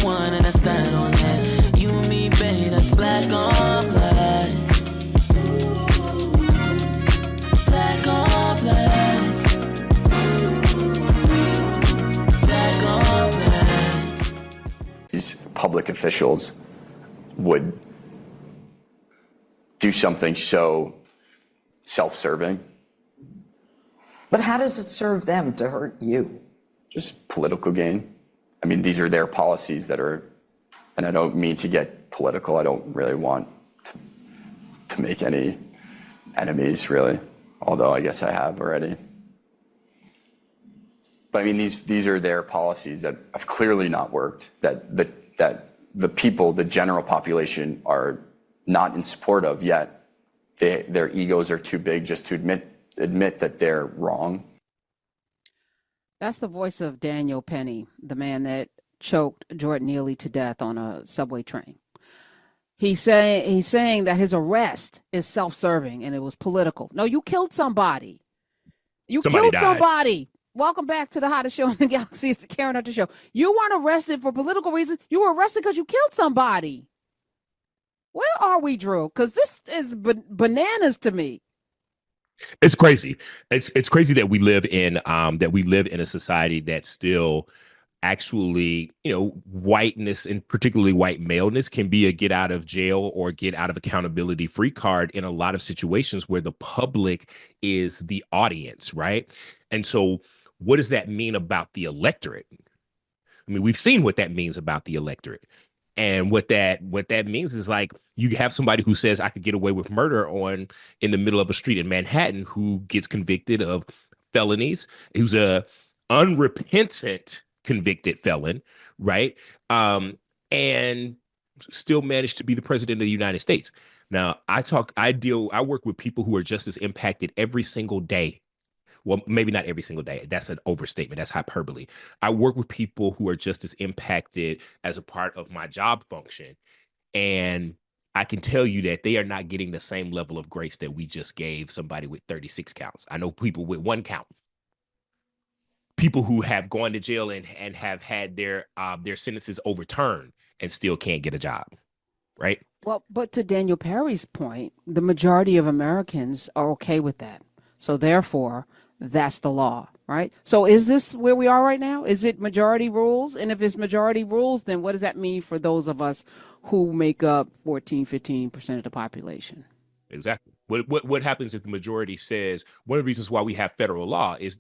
one and I stand on that. You and me, babe, that's black on black. Black on black. Black on black. These public officials would do something so self-serving. But how does it serve them to hurt you? Just political gain. I mean, these are their policies that are, and I don't mean to get political. I don't really want to make any enemies, really, although I guess I have already. But I mean, these are their policies that have clearly not worked, that the people, the general population, are not in support of, yet their egos are too big just to admit that they're wrong. That's the voice of Daniel Penny, the man that choked Jordan Neely to death on a subway train. He's saying that his arrest is self-serving and it was political. No, you killed somebody. Somebody killed somebody. Welcome back to the hottest show in the galaxy. It's the Karen Hunter Show. You weren't arrested for political reasons. You were arrested because you killed somebody. Where are we, Drew? Because this is bananas to me. It's crazy. It's crazy that we live in a society that still actually, whiteness and particularly white maleness can be a get out of jail or get out of accountability free card in a lot of situations where the public is the audience, right? And so what does that mean about the electorate? I mean, we've seen what that means about the electorate. And what that means is, like, you have somebody who says I could get away with murder in the middle of a street in Manhattan, who gets convicted of felonies, who's a unrepentant convicted felon, right? And still managed to be the president of the United States. Now, I work with people who are just as impacted every single day. Well, maybe not every single day. That's an overstatement. That's hyperbole. I work with people who are just as impacted as a part of my job function. And I can tell you that they are not getting the same level of grace that we just gave somebody with 36 counts. I know people with 1 count. People who have gone to jail and have had their sentences overturned and still can't get a job, right? Well, but to Daniel Perry's point, the majority of Americans are okay with that. So therefore, that's the law, right? So is this where we are right now? Is it majority rules? And if it's majority rules, then what does that mean for those of us who make up 14, 15% of the population? Exactly. What happens if the majority says, one of the reasons why we have federal law is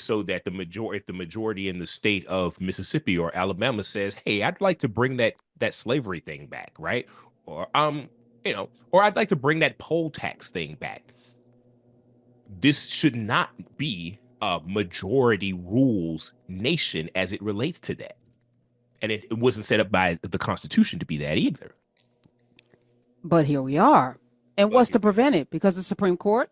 so that if the majority in the state of Mississippi or Alabama says, hey, I'd like to bring that slavery thing back, right? Or or I'd like to bring that poll tax thing back. This should not be a majority rules nation as it relates to that. And it wasn't set up by the Constitution to be that either. But here we are. And what's to prevent it? Because the Supreme Court,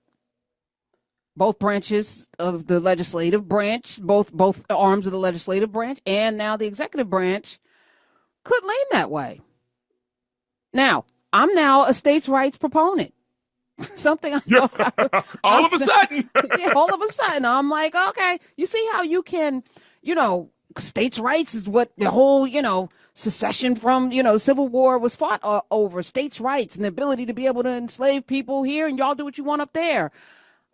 both branches of the legislative branch, both arms of the legislative branch, and now the executive branch could lean that way. Now, I'm now a states' rights proponent. Something I thought all of a sudden. Yeah, all of a sudden. I'm like, okay, you see how you can, states' rights is what the whole, secession from, Civil War was fought over, states' rights and the ability to be able to enslave people here, and y'all do what you want up there.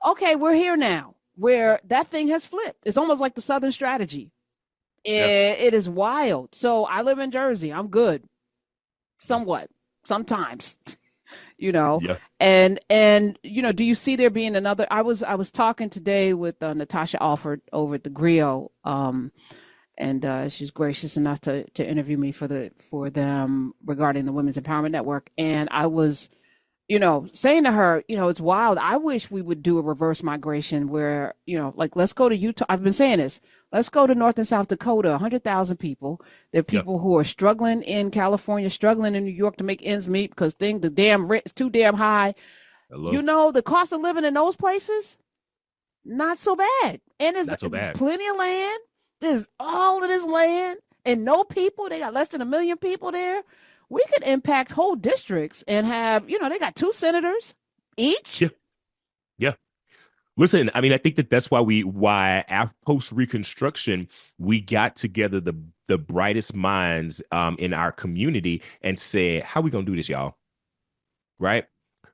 Okay, we're here now where that thing has flipped. It's almost like the Southern strategy. It is wild. So I live in Jersey. I'm good. Somewhat. Sometimes. Yeah. And do you see there being another? I was talking today with Natasha Alford over at the Griot, and she's gracious enough to interview me for them regarding the Women's Empowerment Network. And I was, saying to her, it's wild. I wish we would do a reverse migration where, like, let's go to Utah. I've been saying this. Let's go to North and South Dakota, 100,000 people. There are people who are struggling in California, struggling in New York to make ends meet because the damn rent is too damn high. Hello. The cost of living in those places, not so bad. And there's plenty of land. There's all of this land and no people. They got less than 1 million people there. We could impact whole districts and have, they got 2 senators each. Yeah. Listen, I mean, I think that's why after post-Reconstruction, we got together the the brightest minds in our community and said, how we gonna do this, y'all? Right?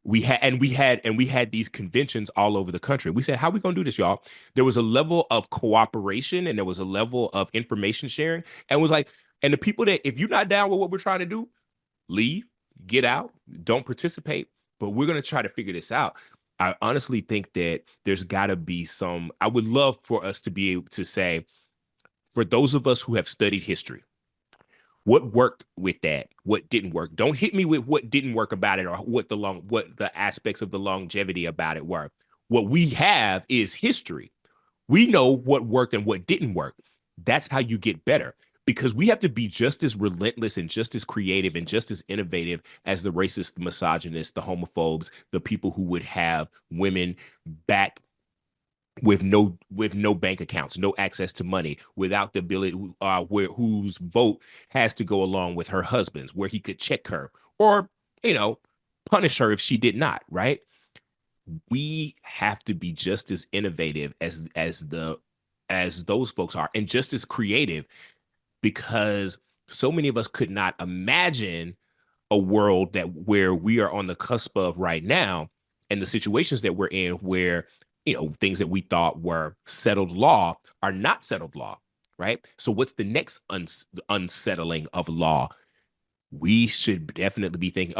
We had these conventions all over the country. We said, how we gonna do this, y'all? There was a level of cooperation and there was a level of information sharing, and was like, and the people that, if you're not down with what we're trying to do, leave, get out, don't participate. But we're gonna try to figure this out. I honestly think that there's got to be some. I would love for us to be able to say, for those of us who have studied history, what worked with that, what didn't work. Don't hit me with what didn't work about it or what the aspects of the longevity about it were. What we have is history. We know what worked and what didn't work. That's how you get better, because we have to be just as relentless and just as creative and just as innovative as the racist, the misogynists, the homophobes, the people who would have women back with no bank accounts, no access to money, without the ability, whose vote has to go along with her husband's, where he could check her or, punish her if she did not, right? We have to be just as innovative as those folks are, and just as creative, because so many of us could not imagine a world where we are on the cusp of right now, and the situations that we're in, where things that we thought were settled law are not settled law, right? So what's the next unsettling of law? We should definitely be thinking,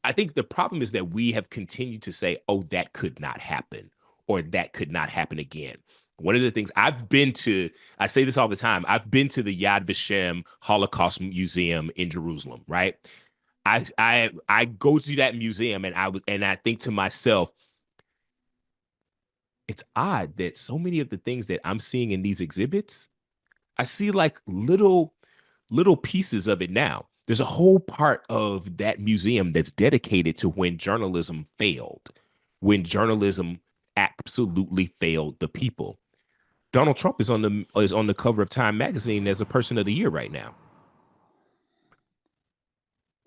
I think the problem is that we have continued to say, that could not happen, or that could not happen again. One of the things I say this all the time, I've been to the Yad Vashem Holocaust Museum in Jerusalem, right? I go to that museum and I think to myself, it's odd that so many of the things that I'm seeing in these exhibits, I see like little pieces of it now. There's a whole part of that museum that's dedicated to when journalism failed, when journalism absolutely failed the people. Donald Trump is on the cover of Time magazine as a person of the year right now.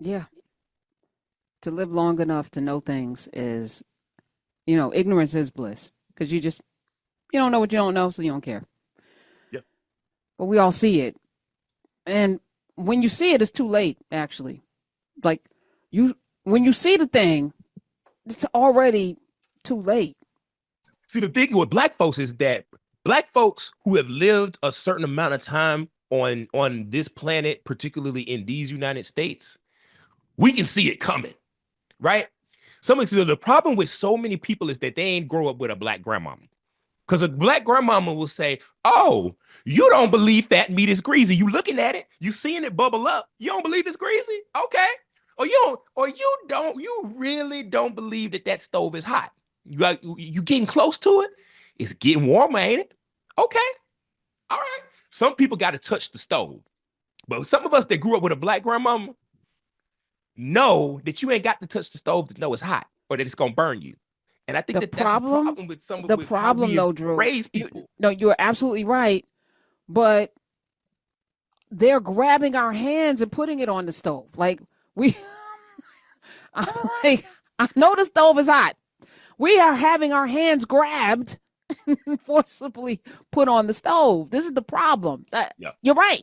Yeah. To live long enough to know things is, ignorance is bliss, because you don't know what you don't know, so you don't care. Yeah. But we all see it. And when you see it, it's too late, actually. Like, when you see the thing, it's already too late. See, the thing with Black folks is that Black folks who have lived a certain amount of time on this planet, particularly in these United States, we can see it coming, right? The problem with so many people is that they ain't grow up with a Black grandmama. Because a Black grandmama will say, oh, you don't believe fat meat is greasy. You looking at it, you seeing it bubble up. You don't believe it's greasy? Okay. You really don't believe that stove is hot. You getting close to it? It's getting warmer, ain't it? Okay. All right. Some people got to touch the stove. But some of us that grew up with a Black grandmama know that you ain't got to touch the stove to know it's hot or that it's going to burn you. And I think that's a problem with how we Drew, raise people. You're absolutely right. But they're grabbing our hands and putting it on the stove. Like, I'm like, I know the stove is hot. We are having our hands grabbed and forcibly put on the stove. This is the problem. You're right.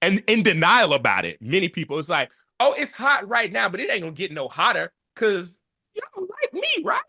And in denial about it. Many people, it's like, oh, it's hot right now, but it ain't going to get no hotter because you don't like me, right?